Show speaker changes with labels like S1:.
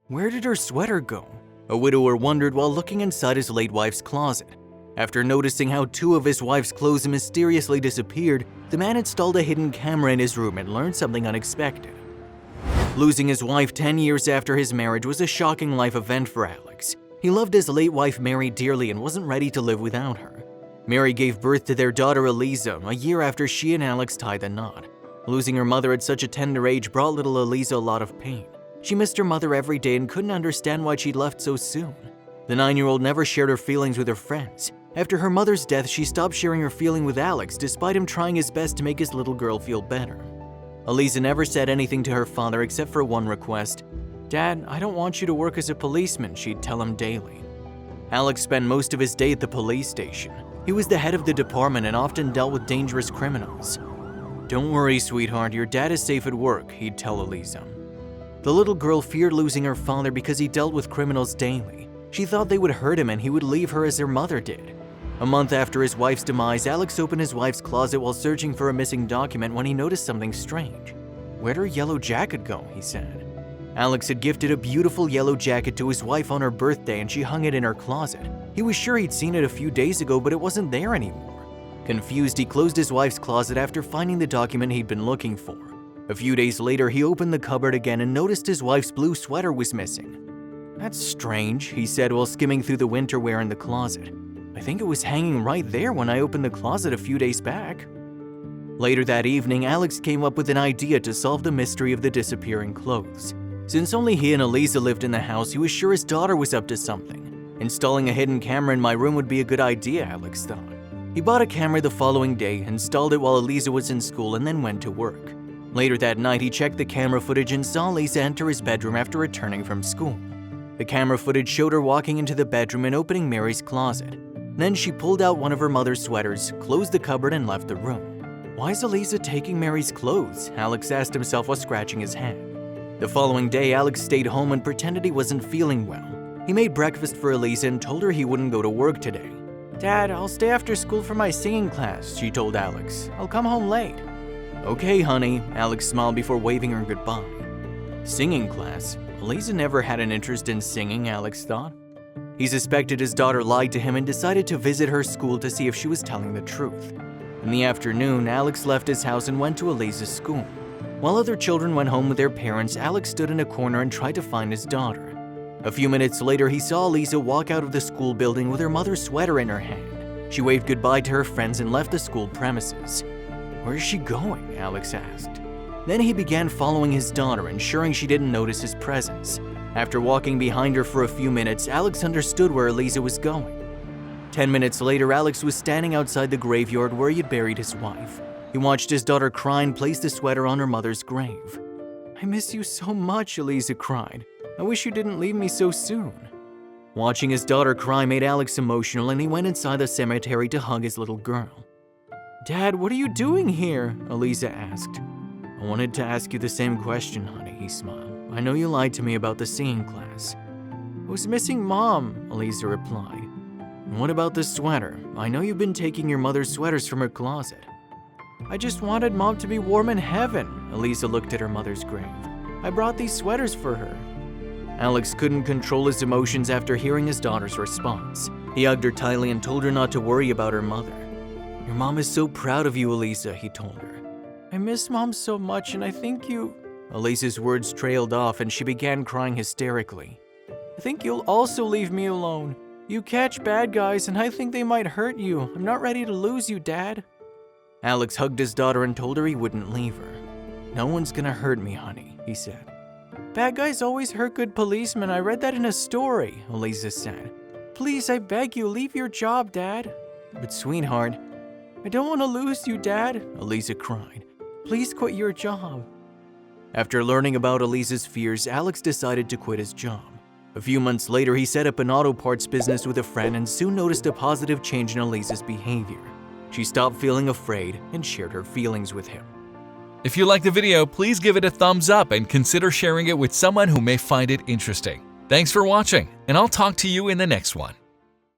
S1: Where did her sweater go? A widower wondered while looking inside his late wife's closet. After noticing how 2 of his wife's clothes mysteriously disappeared, the man installed a hidden camera in his room and learned something unexpected. Losing his wife 10 years after his marriage was a shocking life event for Alex. He loved his late wife Mary dearly and wasn't ready to live without her. Mary gave birth to their daughter Eliza a year after she and Alex tied the knot. Losing her mother at such a tender age brought little Eliza a lot of pain. She missed her mother every day and couldn't understand why she'd left so soon. The 9-year-old never shared her feelings with her friends. After her mother's death, she stopped sharing her feeling with Alex despite him trying his best to make his little girl feel better. Eliza never said anything to her father except for one request. "Dad, I don't want you to work as a policeman," she'd tell him daily. Alex spent most of his day at the police station. He was the head of the department and often dealt with dangerous criminals. "Don't worry, sweetheart, your dad is safe at work," he'd tell Eliza. The little girl feared losing her father because he dealt with criminals daily. She thought they would hurt him and he would leave her as her mother did. A month after his wife's demise, Alex opened his wife's closet while searching for a missing document when he noticed something strange. "Where'd her yellow jacket go?" he said. Alex had gifted a beautiful yellow jacket to his wife on her birthday and she hung it in her closet. He was sure he'd seen it a few days ago, but it wasn't there anymore. Confused, he closed his wife's closet after finding the document he'd been looking for. A few days later, he opened the cupboard again and noticed his wife's blue sweater was missing. "That's strange," he said while skimming through the winter wear in the closet. "I think it was hanging right there when I opened the closet a few days back." Later that evening, Alex came up with an idea to solve the mystery of the disappearing clothes. Since only he and Eliza lived in the house, he was sure his daughter was up to something. Installing a hidden camera in my room would be a good idea, Alex thought. He bought a camera the following day, installed it while Eliza was in school, and then went to work. Later that night, he checked the camera footage and saw Eliza enter his bedroom after returning from school. The camera footage showed her walking into the bedroom and opening Mary's closet. Then she pulled out one of her mother's sweaters, closed the cupboard, and left the room. "Why is Eliza taking Mary's clothes?" Alex asked himself while scratching his head. The following day, Alex stayed home and pretended he wasn't feeling well. He made breakfast for Eliza and told her he wouldn't go to work today. "Dad, I'll stay after school for my singing class," she told Alex. "I'll come home late." "Okay, honey," Alex smiled before waving her goodbye. Singing class? Eliza never had an interest in singing, Alex thought. He suspected his daughter lied to him and decided to visit her school to see if she was telling the truth. In the afternoon, Alex left his house and went to Eliza's school. While other children went home with their parents, Alex stood in a corner and tried to find his daughter. A few minutes later, he saw Eliza walk out of the school building with her mother's sweater in her hand. She waved goodbye to her friends and left the school premises. "Where is she going?" Alex asked. Then he began following his daughter, ensuring she didn't notice his presence. After walking behind her for a few minutes, Alex understood where Eliza was going. 10 minutes later, Alex was standing outside the graveyard where he had buried his wife. He watched his daughter cry and place the sweater on her mother's grave. "I miss you so much," Eliza cried. "I wish you didn't leave me so soon." Watching his daughter cry made Alex emotional, and he went inside the cemetery to hug his little girl. "Dad, what are you doing here?" Eliza asked. "I wanted to ask you the same question, honey," he smiled. "I know you lied to me about the singing class." "I was missing Mom," Eliza replied. "And what about the sweater? I know you've been taking your mother's sweaters from her closet." "I just wanted Mom to be warm in heaven," Eliza looked at her mother's grave. "I brought these sweaters for her." Alex couldn't control his emotions after hearing his daughter's response. He hugged her tightly and told her not to worry about her mother. "Your mom is so proud of you, Eliza," he told her. "I miss Mom so much and I think you..." Eliza's words trailed off and she began crying hysterically. "I think you'll also leave me alone. You catch bad guys and I think they might hurt you. I'm not ready to lose you, Dad." Alex hugged his daughter and told her he wouldn't leave her. "No one's gonna hurt me, honey," he said. "Bad guys always hurt good policemen. I read that in a story," Eliza said. "Please, I beg you, leave your job, Dad." "But sweetheart..." "I don't want to lose you, Dad," Eliza cried. "Please quit your job." After learning about Eliza's fears, Alex decided to quit his job. A few months later, he set up an auto parts business with a friend and soon noticed a positive change in Eliza's behavior. She stopped feeling afraid and shared her feelings with him.
S2: If you liked the video, please give it a thumbs up and consider sharing it with someone who may find it interesting. Thanks for watching, and I'll talk to you in the next one.